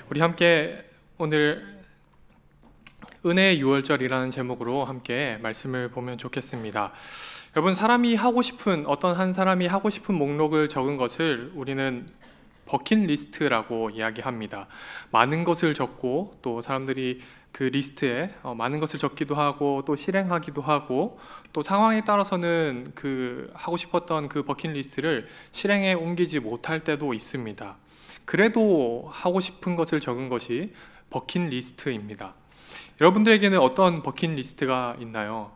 우리 함께 오늘 은혜의 유월절이라는 제목으로 함께 말씀을 보면 좋겠습니다. 여러분, 어떤 한 사람이 하고 싶은 목록을 적은 것을 우리는 버킷리스트라고 이야기합니다. 많은 것을 적고 또 사람들이 그 리스트에 많은 것을 적기도 하고 또 실행하기도 하고 또 상황에 따라서는 그 하고 싶었던 그 버킷리스트를 실행에 옮기지 못할 때도 있습니다. 그래도 하고 싶은 것을 적은 것이 버킷리스트입니다. 여러분들에게는 어떤 버킷리스트가 있나요?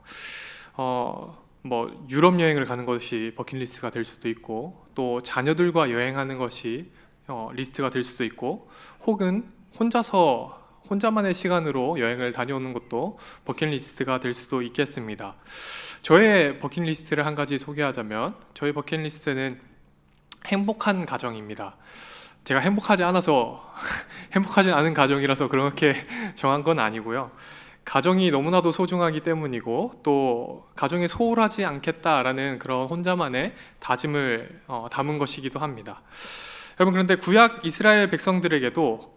유럽 여행을 가는 것이 버킷리스트가 될 수도 있고, 또 자녀들과 여행하는 것이 리스트가 될 수도 있고, 혹은 혼자만의 시간으로 여행을 다녀오는 것도 버킷리스트가 될 수도 있겠습니다. 저의 버킷리스트를 한 가지 소개하자면, 저의 버킷리스트는 행복한 가정입니다. 제가 행복하지 않은 가정이라서 그렇게 정한 건 아니고요. 가정이 너무나도 소중하기 때문이고, 또 가정에 소홀하지 않겠다라는 그런 혼자만의 다짐을 담은 것이기도 합니다. 여러분, 그런데 구약 이스라엘 백성들에게도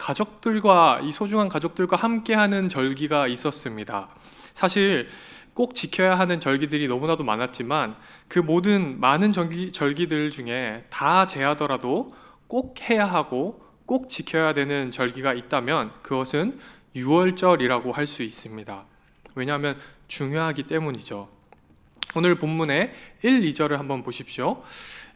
이 소중한 가족들과 함께하는 절기가 있었습니다. 사실 꼭 지켜야 하는 절기들이 너무나도 많았지만, 그 모든 많은 절기들 중에 다 제하더라도 꼭 해야 하고 꼭 지켜야 되는 절기가 있다면 그것은 유월절이라고 할 수 있습니다. 왜냐하면 중요하기 때문이죠. 오늘 본문의 1, 2절을 한번 보십시오.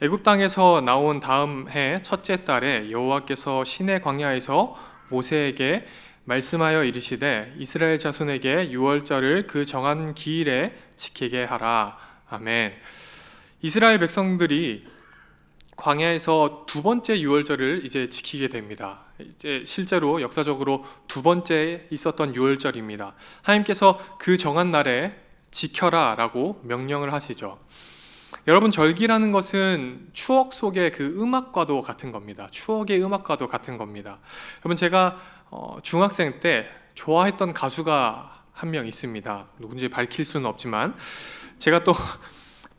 애굽 땅에서 나온 다음 해 첫째 달에 여호와께서 시내 광야에서 모세에게 말씀하여 이르시되 이스라엘 자손에게 유월절을 그 정한 기일에 지키게 하라. 아멘. 이스라엘 백성들이 광야에서 두 번째 유월절을 이제 지키게 됩니다. 이제 실제로 역사적으로 두 번째 있었던 유월절입니다. 하나님께서 그 정한 날에 지켜라라고 명령을 하시죠. 여러분, 절기라는 것은 추억 속의 그 음악과도 같은 겁니다. 추억의 음악과도 같은 겁니다. 여러분, 제가 중학생 때 좋아했던 가수가 한 명 있습니다. 누군지 밝힐 수는 없지만 제가 또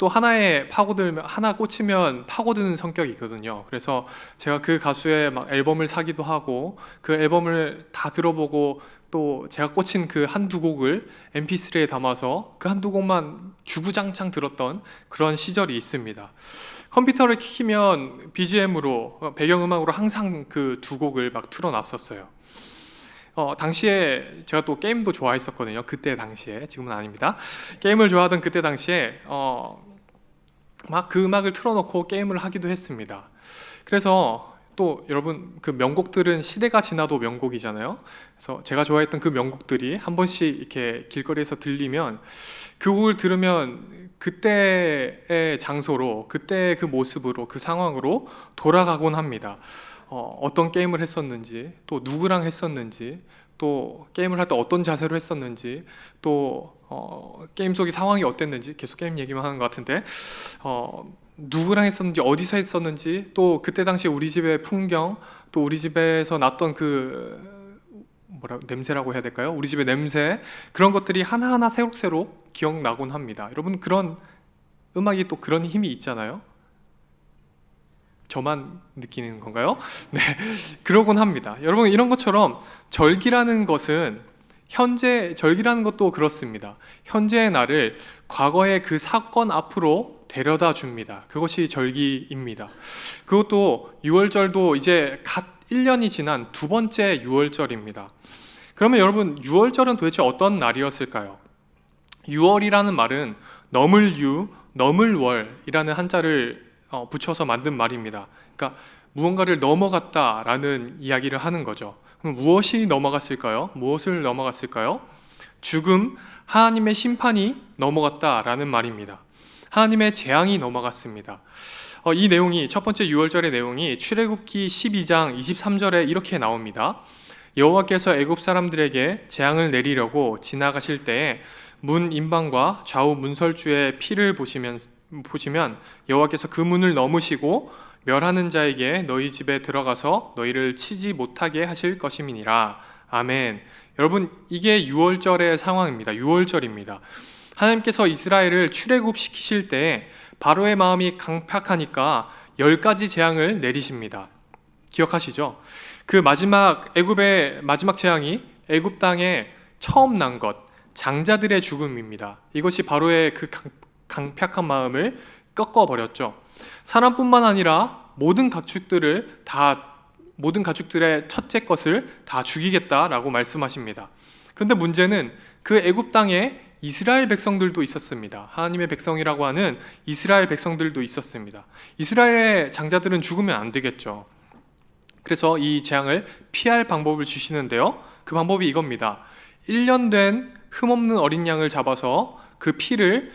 하나 꽂히면 파고드는 성격이거든요. 그래서 제가 그 가수의 막 앨범을 사기도 하고 그 앨범을 다 들어보고 또 제가 꽂힌 그 한두 곡을 MP3에 담아서 그 한두 곡만 주구장창 들었던 그런 시절이 있습니다. 컴퓨터를 켜면 BGM으로 배경음악으로 항상 그 두 곡을 막 틀어놨었어요. 당시에 제가 또 게임도 좋아했었거든요. 그때 당시에, 지금은 아닙니다. 게임을 좋아하던 그때 당시에 막 그 음악을 틀어놓고 게임을 하기도 했습니다. 그래서 또 여러분, 그 명곡들은 시대가 지나도 명곡이잖아요. 그래서 제가 좋아했던 그 명곡들이 한 번씩 이렇게 길거리에서 들리면 그 곡을 들으면 그때의 장소로, 그때의 그 모습으로, 그 상황으로 돌아가곤 합니다. 어떤 게임을 했었는지, 또 누구랑 했었는지, 또 게임을 할 때 어떤 자세로 했었는지, 또 게임 속의 상황이 어땠는지, 계속 게임 얘기만 하는 것 같은데 누구랑 했었는지, 어디서 했었는지, 또 그때 당시 우리 집의 풍경, 또 우리 집에서 났던 냄새라고 해야 될까요? 우리 집의 냄새, 그런 것들이 하나하나 새록새록 기억나곤 합니다. 여러분, 그런 음악이 또 그런 힘이 있잖아요. 저만 느끼는 건가요? 네, 그러곤 합니다. 여러분, 이런 것처럼 절기라는 것도 그렇습니다. 현재의 나를 과거의 그 사건 앞으로 데려다 줍니다. 그것이 절기입니다. 그것도 유월절도 이제 갓 1년이 지난 두 번째 유월절입니다. 그러면 여러분, 유월절은 도대체 어떤 날이었을까요? 유월이라는 말은 너물월이라는 한자를 붙여서 만든 말입니다. 그러니까 무언가를 넘어갔다라는 이야기를 하는 거죠. 그럼 무엇이 넘어갔을까요? 무엇을 넘어갔을까요? 죽음, 하나님의 심판이 넘어갔다라는 말입니다. 하나님의 재앙이 넘어갔습니다. 첫 번째 유월절의 내용이 출애굽기 12장 23절에 이렇게 나옵니다. 여호와께서 애굽 사람들에게 재앙을 내리려고 지나가실 때에 문 임방과 좌우 문설주의 피를 보시면 여호와께서 그 문을 넘으시고 멸하는 자에게 너희 집에 들어가서 너희를 치지 못하게 하실 것임이니라. 아멘. 여러분, 이게 유월절의 상황입니다. 유월절입니다. 하나님께서 이스라엘을 출애굽시키실 때 바로의 마음이 강팍하니까 10가지 재앙을 내리십니다. 기억하시죠? 그 마지막 애굽의 마지막 재앙이 애굽 땅에 처음 난 것, 장자들의 죽음입니다. 이것이 바로의 그 강팍한 마음을 꺾어버렸죠. 사람뿐만 아니라 모든 가축들의 첫째 것을 다 죽이겠다라고 말씀하십니다. 그런데 문제는 그 애굽 땅에 이스라엘 백성들도 있었습니다. 하나님의 백성이라고 하는 이스라엘 백성들도 있었습니다. 이스라엘의 장자들은 죽으면 안 되겠죠. 그래서 이 재앙을 피할 방법을 주시는데요. 그 방법이 이겁니다. 1년 된 흠없는 어린 양을 잡아서 그 피를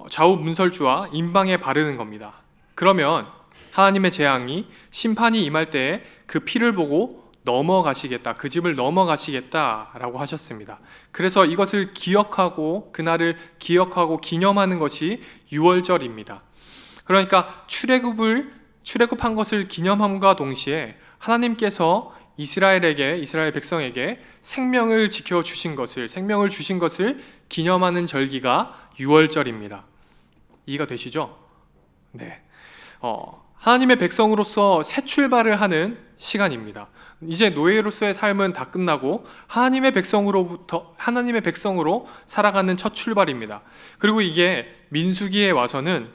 좌우 문설주와 임방에 바르는 겁니다. 그러면 하나님의 재앙이 심판이 임할 때에 그 피를 보고 넘어가시겠다, 그 집을 넘어가시겠다라고 하셨습니다. 그래서 이것을 기억하고 그날을 기억하고 기념하는 것이 유월절입니다. 그러니까 출애굽한 것을 기념함과 동시에 하나님께서 이스라엘 백성에게 생명을 주신 것을 기념하는 절기가 유월절입니다. 이해가 되시죠? 네. 하나님의 백성으로서 새 출발을 하는 시간입니다. 이제 노예로서의 삶은 다 끝나고 하나님의 백성으로 살아가는 첫 출발입니다. 그리고 이게 민수기에 와서는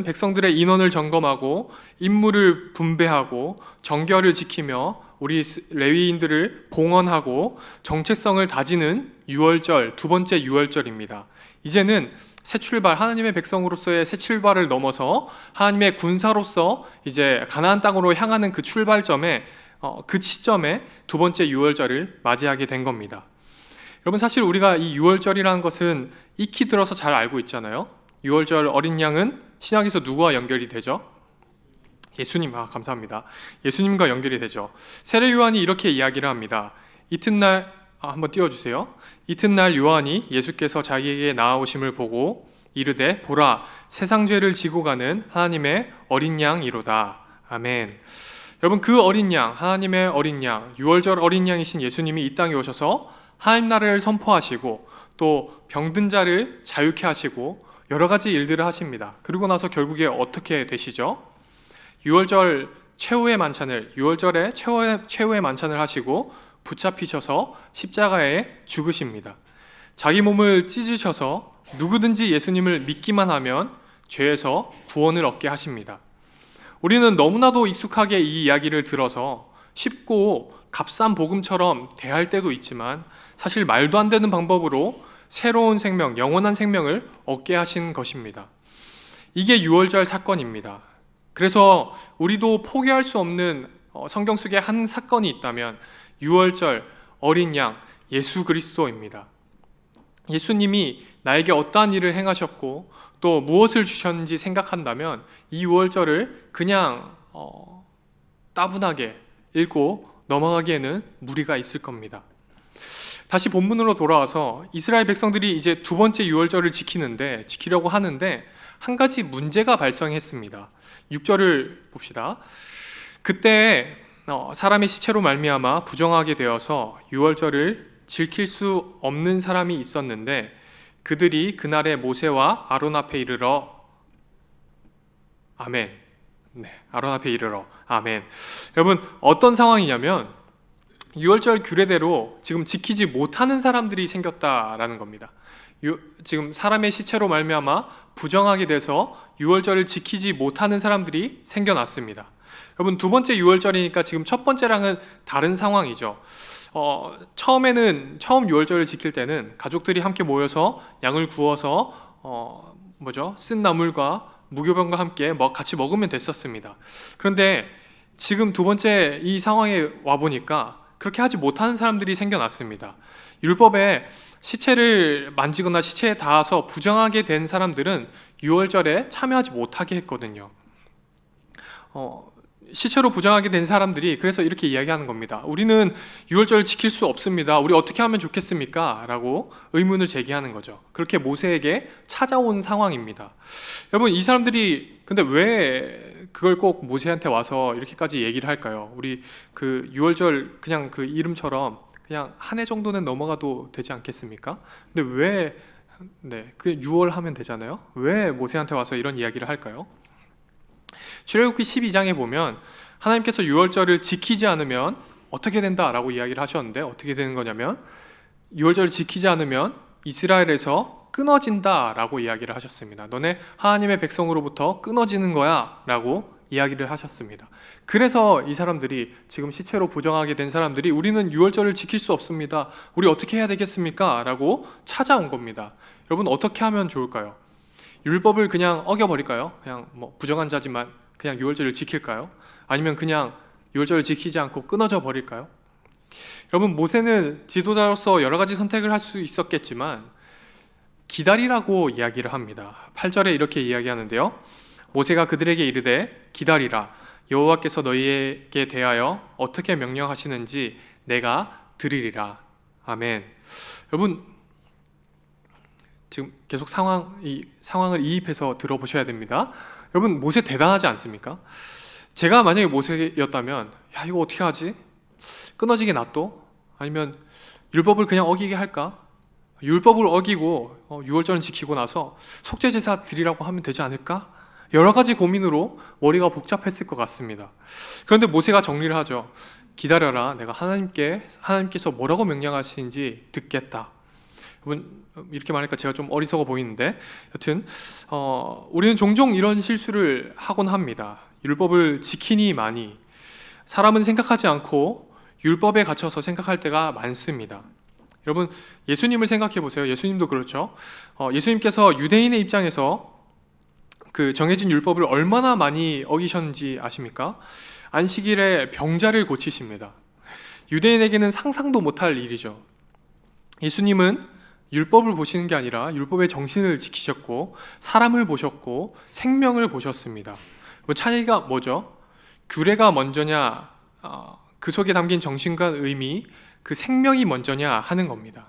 백성들의 인원을 점검하고 임무를 분배하고 정결을 지키며 우리 레위인들을 봉헌하고 정체성을 다지는 유월절, 두 번째 유월절입니다. 이제는 새 출발, 하나님의 백성으로서의 새 출발을 넘어서 하나님의 군사로서 이제 가나안 땅으로 향하는 그 출발점에 그 시점에 두 번째 유월절을 맞이하게 된 겁니다. 여러분, 사실 우리가 이 유월절이라는 것은 익히 들어서 잘 알고 있잖아요. 유월절 어린 양은 신약에서 누구와 연결이 되죠? 예수님, 감사합니다. 예수님과 연결이 되죠. 세례 요한이 이렇게 이야기를 합니다. 이튿날 한번 띄워주세요. 이튿날 요한이 예수께서 자기에게 나아오심을 보고 이르되 보라, 세상 죄를 지고 가는 하나님의 어린 양이로다. 아멘. 여러분, 그 어린 양, 하나님의 어린 양, 유월절 어린 양이신 예수님이 이 땅에 오셔서 하나님 나라를 선포하시고 또 병든 자를 자유케 하시고 여러 가지 일들을 하십니다. 그리고 나서 결국에 어떻게 되시죠? 유월절에 최후의 만찬을 하시고 붙잡히셔서 십자가에 죽으십니다. 자기 몸을 찢으셔서 누구든지 예수님을 믿기만 하면 죄에서 구원을 얻게 하십니다. 우리는 너무나도 익숙하게 이 이야기를 들어서 쉽고 값싼 복음처럼 대할 때도 있지만 사실 말도 안 되는 방법으로 새로운 생명, 영원한 생명을 얻게 하신 것입니다. 이게 유월절 사건입니다. 그래서 우리도 포기할 수 없는 성경 속에 한 사건이 있다면 유월절 어린 양 예수 그리스도입니다. 예수님이 나에게 어떠한 일을 행하셨고 또 무엇을 주셨는지 생각한다면 이 유월절을 그냥 따분하게 읽고 넘어가기에는 무리가 있을 겁니다. 다시 본문으로 돌아와서 이스라엘 백성들이 이제 두 번째 유월절을 지키려고 하는데 한 가지 문제가 발생했습니다. 6절을 봅시다. 그때 사람의 시체로 말미암아 부정하게 되어서 유월절을 지킬 수 없는 사람이 있었는데 그들이 그날에 모세와 아론 앞에 이르러 아멘. 네, 아론 앞에 이르러 아멘. 여러분, 어떤 상황이냐면 유월절 규례대로 지금 지키지 못하는 사람들이 생겼다라는 겁니다. 지금 사람의 시체로 말미암아 부정하게 돼서 유월절을 지키지 못하는 사람들이 생겨났습니다. 여러분, 두 번째 유월절이니까 지금 첫 번째랑은 다른 상황이죠. 처음 유월절을 지킬 때는 가족들이 함께 모여서 양을 구워서 쓴 나물과 무교병과 함께 같이 먹으면 됐었습니다. 그런데 지금 두 번째 이 상황에 와 보니까 그렇게 하지 못하는 사람들이 생겨났습니다. 율법에 시체를 만지거나 시체에 닿아서 부정하게 된 사람들은 유월절에 참여하지 못하게 했거든요. 시체로 부정하게 된 사람들이 그래서 이렇게 이야기하는 겁니다. 우리는 유월절을 지킬 수 없습니다. 우리 어떻게 하면 좋겠습니까? 라고 의문을 제기하는 거죠. 그렇게 모세에게 찾아온 상황입니다. 여러분, 이 사람들이 근데 왜 그걸 꼭 모세한테 와서 이렇게까지 얘기를 할까요? 우리 그 유월절 그냥 그 이름처럼 그냥 한 해 정도는 넘어가도 되지 않겠습니까? 근데 왜 그 6월 하면 되잖아요. 왜 모세한테 와서 이런 이야기를 할까요? 출애굽기 12장에 보면 하나님께서 유월절을 지키지 않으면 어떻게 된다라고 이야기를 하셨는데 어떻게 되는 거냐면 유월절을 지키지 않으면 이스라엘에서 끊어진다라고 이야기를 하셨습니다. 너네 하나님의 백성으로부터 끊어지는 거야라고 이야기를 하셨습니다. 그래서 이 사람들이 지금 시체로 부정하게 된 사람들이 우리는 유월절을 지킬 수 없습니다. 우리 어떻게 해야 되겠습니까? 라고 찾아온 겁니다. 여러분 어떻게 하면 좋을까요? 율법을 그냥 어겨버릴까요? 그냥 뭐 부정한 자지만 그냥 유월절을 지킬까요? 아니면 그냥 유월절을 지키지 않고 끊어져 버릴까요? 여러분 모세는 지도자로서 여러 가지 선택을 할 수 있었겠지만 기다리라고 이야기를 합니다. 8절에 이렇게 이야기하는데요. 모세가 그들에게 이르되 기다리라 여호와께서 너희에게 대하여 어떻게 명령하시는지 내가 들으리라. 아멘. 여러분 지금 계속 상황을 이입해서 들어보셔야 됩니다. 여러분 모세 대단하지 않습니까? 제가 만약에 모세였다면 야 이거 어떻게 하지? 끊어지게 놔둬? 아니면 율법을 그냥 어기게 할까? 율법을 어기고 유월절은 지키고 나서 속죄제사 드리라고 하면 되지 않을까? 여러 가지 고민으로 머리가 복잡했을 것 같습니다. 그런데 모세가 정리를 하죠. 기다려라. 내가 하나님께서 뭐라고 명령하시는지 듣겠다. 여러분 이렇게 말하니까 제가 좀 어리석어 보이는데 여튼 우리는 종종 이런 실수를 하곤 합니다. 율법을 지키니마니 사람은 생각하지 않고 율법에 갇혀서 생각할 때가 많습니다. 여러분 예수님을 생각해 보세요. 예수님도 그렇죠. 예수님께서 유대인의 입장에서 그 정해진 율법을 얼마나 많이 어기셨는지 아십니까? 안식일에 병자를 고치십니다. 유대인에게는 상상도 못할 일이죠. 예수님은 율법을 보시는 게 아니라 율법의 정신을 지키셨고 사람을 보셨고 생명을 보셨습니다. 차이가 뭐죠? 규례가 먼저냐 그 속에 담긴 정신과 의미 그 생명이 먼저냐 하는 겁니다.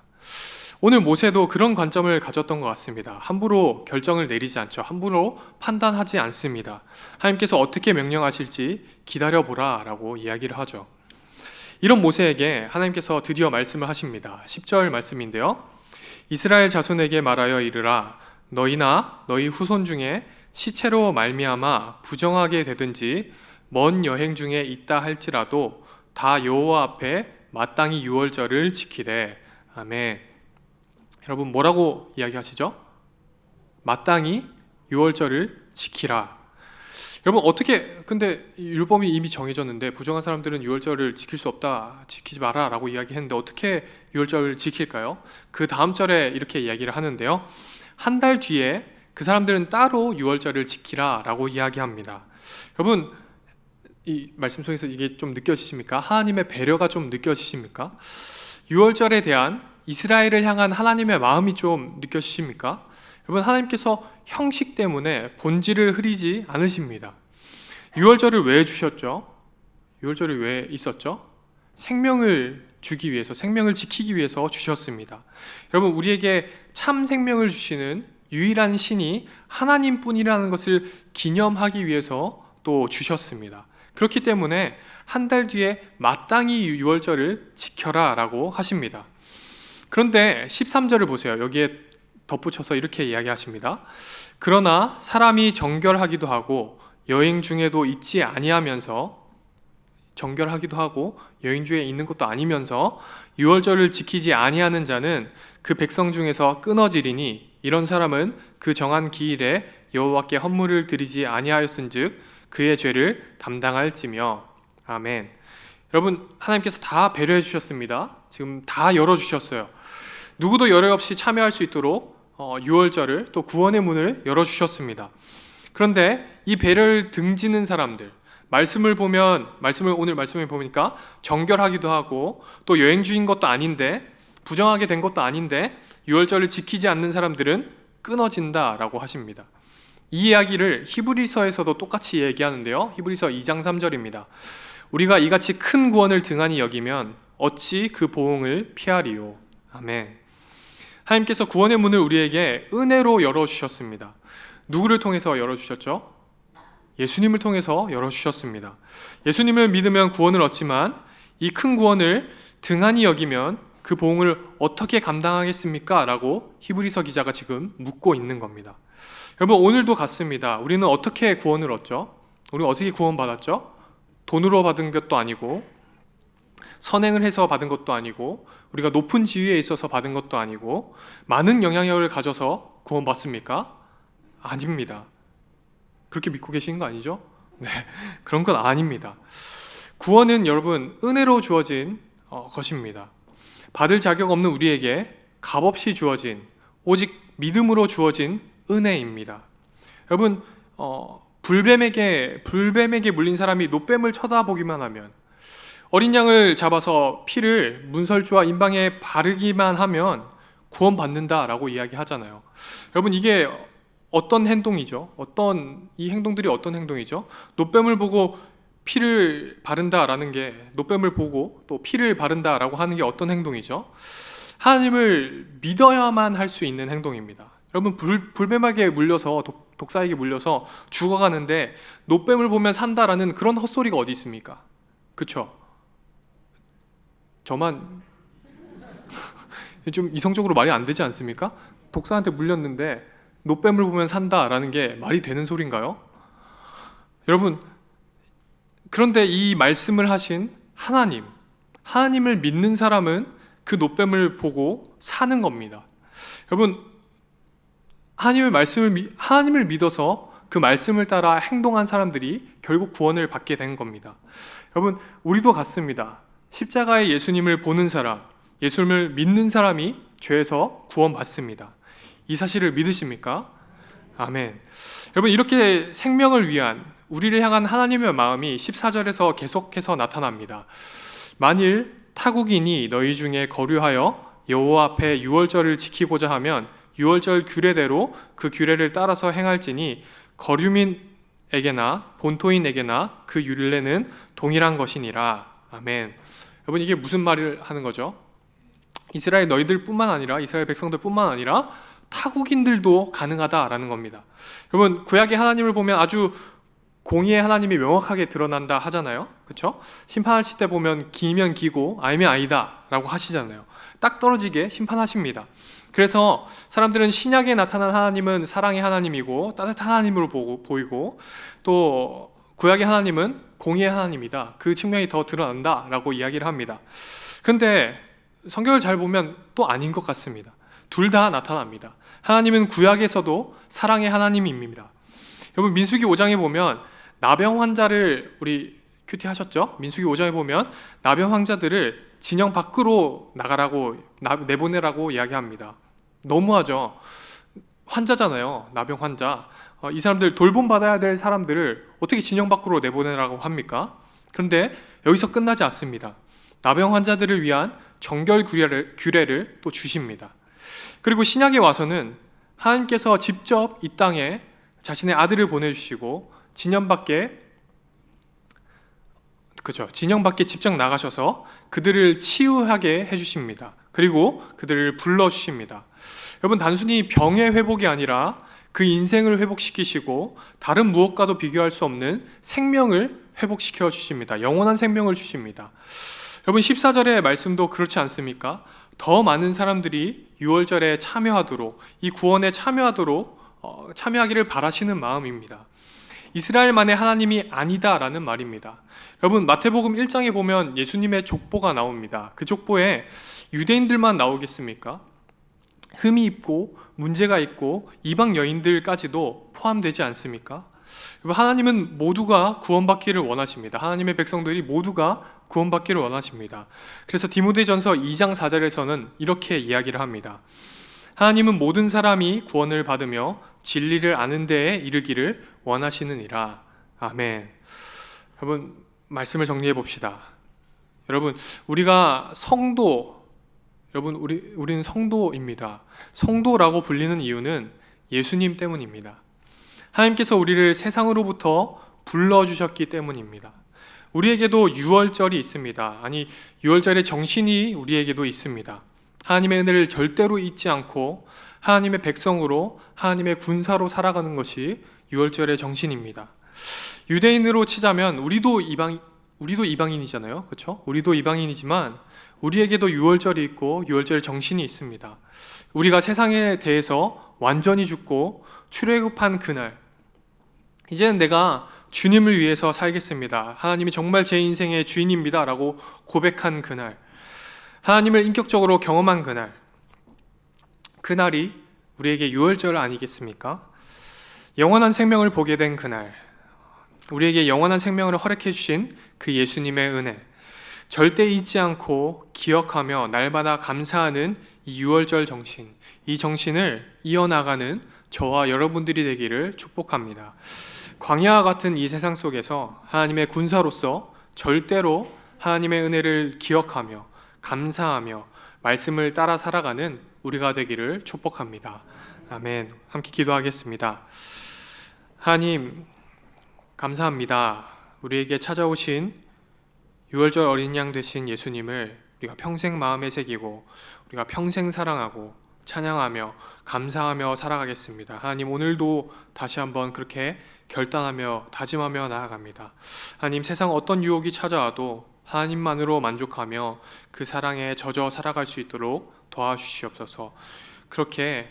오늘 모세도 그런 관점을 가졌던 것 같습니다. 함부로 결정을 내리지 않죠. 함부로 판단하지 않습니다. 하나님께서 어떻게 명령하실지 기다려보라 라고 이야기를 하죠. 이런 모세에게 하나님께서 드디어 말씀을 하십니다. 10절 말씀인데요. 이스라엘 자손에게 말하여 이르라 너희나 너희 후손 중에 시체로 말미암아 부정하게 되든지 먼 여행 중에 있다 할지라도 다 여호와 앞에 마땅히 유월절을 지키되. 아멘. 여러분 뭐라고 이야기하시죠? 마땅히 유월절을 지키라. 여러분 어떻게 근데 율법이 이미 정해졌는데 부정한 사람들은 유월절을 지킬 수 없다, 지키지 마라 라고 이야기했는데 어떻게 유월절을 지킬까요? 그 다음 절에 이렇게 이야기를 하는데요. 한 달 뒤에 그 사람들은 따로 유월절을 지키라 라고 이야기합니다. 여러분 이 말씀 속에서 이게 좀 느껴지십니까? 하나님의 배려가 좀 느껴지십니까? 유월절에 대한 이스라엘을 향한 하나님의 마음이 좀 느껴지십니까? 여러분 하나님께서 형식 때문에 본질을 흐리지 않으십니다. 유월절을 왜 주셨죠? 유월절이 왜 있었죠? 생명을 주기 위해서, 생명을 지키기 위해서 주셨습니다. 여러분 우리에게 참 생명을 주시는 유일한 신이 하나님뿐이라는 것을 기념하기 위해서 또 주셨습니다. 그렇기 때문에 한 달 뒤에 마땅히 유월절을 지켜라 라고 하십니다. 그런데 13절을 보세요. 여기에 덧붙여서 이렇게 이야기하십니다. 그러나 사람이 정결하기도 하고 여행 중에도 있지 아니하면서 정결하기도 하고 여행 중에 있는 것도 아니면서 유월절을 지키지 아니하는 자는 그 백성 중에서 끊어지리니 이런 사람은 그 정한 기일에 여호와께 헌물을 드리지 아니하였은즉 그의 죄를 담당할지며. 아멘. 여러분 하나님께서 다 배려해 주셨습니다. 지금 다 열어주셨어요. 누구도 열애 없이 참여할 수 있도록 유월절을 또 구원의 문을 열어주셨습니다. 그런데 이 배려를 등지는 사람들, 오늘 말씀을 보니까 정결하기도 하고 또 여행 중인 것도 아닌데 부정하게 된 것도 아닌데 유월절을 지키지 않는 사람들은 끊어진다라고 하십니다. 이 이야기를 히브리서에서도 똑같이 얘기하는데요. 히브리서 2장 3절입니다. 우리가 이같이 큰 구원을 등한히 여기면 어찌 그 보응을 피하리요. 아멘. 하나님께서 구원의 문을 우리에게 은혜로 열어주셨습니다. 누구를 통해서 열어주셨죠? 예수님을 통해서 열어주셨습니다. 예수님을 믿으면 구원을 얻지만 이 큰 구원을 등한히 여기면 그 보응을 어떻게 감당하겠습니까? 라고 히브리서 기자가 지금 묻고 있는 겁니다. 여러분 오늘도 같습니다. 우리는 어떻게 구원을 얻죠? 우리는 어떻게 구원받았죠? 돈으로 받은 것도 아니고 선행을 해서 받은 것도 아니고 우리가 높은 지위에 있어서 받은 것도 아니고 많은 영향력을 가져서 구원받습니까? 아닙니다. 그렇게 믿고 계신 거 아니죠? 네, 그런 건 아닙니다. 구원은 여러분 은혜로 주어진 것입니다. 받을 자격 없는 우리에게 값없이 주어진 오직 믿음으로 주어진 은혜입니다. 여러분 불뱀에게 물린 사람이 노뱀을 쳐다보기만 하면, 어린 양을 잡아서 피를 문설주와 임방에 바르기만 하면 구원받는다라고 이야기하잖아요. 여러분 이게 어떤 행동이죠? 이 행동들이 어떤 행동이죠? 노뱀을 보고 피를 바른다라는 게, 노뱀을 보고 또 피를 바른다라고 하는 게 어떤 행동이죠? 하나님을 믿어야만 할 수 있는 행동입니다. 여러분 불뱀에게 물려서 독사에게 물려서 죽어가는데 노뱀을 보면 산다라는 그런 헛소리가 어디 있습니까? 그쵸? 저만 좀 이성적으로 말이 안 되지 않습니까? 독사한테 물렸는데 노뱀을 보면 산다라는 게 말이 되는 소린가요? 여러분, 그런데 이 말씀을 하신 하나님을 믿는 사람은 그 노뱀을 보고 사는 겁니다. 여러분, 하나님을 믿어서 그 말씀을 따라 행동한 사람들이 결국 구원을 받게 된 겁니다. 여러분, 우리도 같습니다. 십자가의 예수님을 보는 사람, 예수님을 믿는 사람이 죄에서 구원받습니다. 이 사실을 믿으십니까? 아멘. 여러분, 이렇게 생명을 위한 우리를 향한 하나님의 마음이 14절에서 계속해서 나타납니다. 만일 타국인이 너희 중에 거류하여 여호와 앞에 유월절을 지키고자 하면 유월절 규례대로 그 규례를 따라서 행할지니 거류민에게나 본토인에게나 그 율례는 동일한 것이니라. 아멘. 여러분, 이게 무슨 말을 하는 거죠? 이스라엘 너희들뿐만 아니라, 이스라엘 백성들뿐만 아니라 타국인들도 가능하다라는 겁니다. 여러분, 구약의 하나님을 보면 아주 공의의 하나님이 명확하게 드러난다 하잖아요. 그렇죠? 심판하실 때 보면 기면 기고 아니면 아니다 라고 하시잖아요. 딱 떨어지게 심판하십니다. 그래서 사람들은 신약에 나타난 하나님은 사랑의 하나님이고 따뜻한 하나님으로 보이고, 또 구약의 하나님은 공의의 하나님이다, 그 측면이 더 드러난다 라고 이야기를 합니다. 그런데 성경을 잘 보면 또 아닌 것 같습니다. 둘 다 나타납니다. 하나님은 구약에서도 사랑의 하나님입니다. 여러분, 민수기 5장에 보면 나병 환자를, 우리 큐티 하셨죠? 민수기 5장에 보면 나병 환자들을 진영 밖으로 내보내라고 이야기합니다. 너무하죠? 환자잖아요. 나병 환자. 이 사람들 돌봄받아야 될 사람들을 어떻게 진영 밖으로 내보내라고 합니까? 그런데 여기서 끝나지 않습니다. 나병 환자들을 위한 정결 규례를 또 주십니다. 그리고 신약에 와서는 하나님께서 직접 이 땅에 자신의 아들을 보내주시고 진영 밖에 직접 나가셔서 그들을 치유하게 해주십니다. 그리고 그들을 불러주십니다. 여러분, 단순히 병의 회복이 아니라 그 인생을 회복시키시고 다른 무엇과도 비교할 수 없는 생명을 회복시켜 주십니다. 영원한 생명을 주십니다. 여러분, 14절의 말씀도 그렇지 않습니까? 더 많은 사람들이 유월절에 참여하도록, 이 구원에 참여하기를 바라시는 마음입니다. 이스라엘만의 하나님이 아니다라는 말입니다. 여러분, 마태복음 1장에 보면 예수님의 족보가 나옵니다. 그 족보에 유대인들만 나오겠습니까? 흠이 있고 문제가 있고 이방 여인들까지도 포함되지 않습니까? 하나님은 모두가 구원받기를 원하십니다. 하나님의 백성들이 모두가 구원받기를 원하십니다. 그래서 디모데전서 2장 4절에서는 이렇게 이야기를 합니다. 하나님은 모든 사람이 구원을 받으며 진리를 아는 데에 이르기를 원하시느니라. 아멘. 여러분, 말씀을 정리해 봅시다. 여러분, 우리가 우리는 성도입니다. 성도라고 불리는 이유는 예수님 때문입니다. 하나님께서 우리를 세상으로부터 불러주셨기 때문입니다. 우리에게도 유월절이 있습니다. 아니, 유월절의 정신이 우리에게도 있습니다. 하나님의 은혜를 절대로 잊지 않고 하나님의 백성으로, 하나님의 군사로 살아가는 것이 유월절의 정신입니다. 유대인으로 치자면 우리도 이방인이잖아요. 그렇죠? 우리도 이방인이지만 우리에게도 유월절이 있고 유월절의 정신이 있습니다. 우리가 세상에 대해서 완전히 죽고 출애굽한 그날, 이제는 내가 주님을 위해서 살겠습니다. 하나님이 정말 제 인생의 주인입니다. 라고 고백한 그날, 하나님을 인격적으로 경험한 그날, 그날이 우리에게 유월절 아니겠습니까? 영원한 생명을 보게 된 그날, 우리에게 영원한 생명을 허락해 주신 그 예수님의 은혜, 절대 잊지 않고 기억하며 날마다 감사하는 이 유월절 정신, 이 정신을 이어나가는 저와 여러분들이 되기를 축복합니다. 광야와 같은 이 세상 속에서 하나님의 군사로서 절대로 하나님의 은혜를 기억하며 감사하며 말씀을 따라 살아가는 우리가 되기를 축복합니다. 아멘. 함께 기도하겠습니다. 하나님, 감사합니다. 우리에게 찾아오신 유월절 어린 양 되신 예수님을 우리가 평생 마음에 새기고 우리가 평생 사랑하고 찬양하며 감사하며 살아가겠습니다. 하나님, 오늘도 다시 한번 그렇게 결단하며 다짐하며 나아갑니다. 하나님, 세상 어떤 유혹이 찾아와도 하나님만으로 만족하며 그 사랑에 젖어 살아갈 수 있도록 도와주시옵소서. 그렇게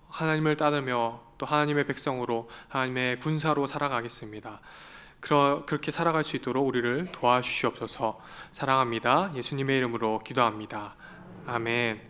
하나님을 따르며 또 하나님의 백성으로 하나님의 군사로 살아가겠습니다. 그렇게 살아갈 수 있도록 우리를 도와주시옵소서. 사랑합니다. 예수님의 이름으로 기도합니다. 아멘.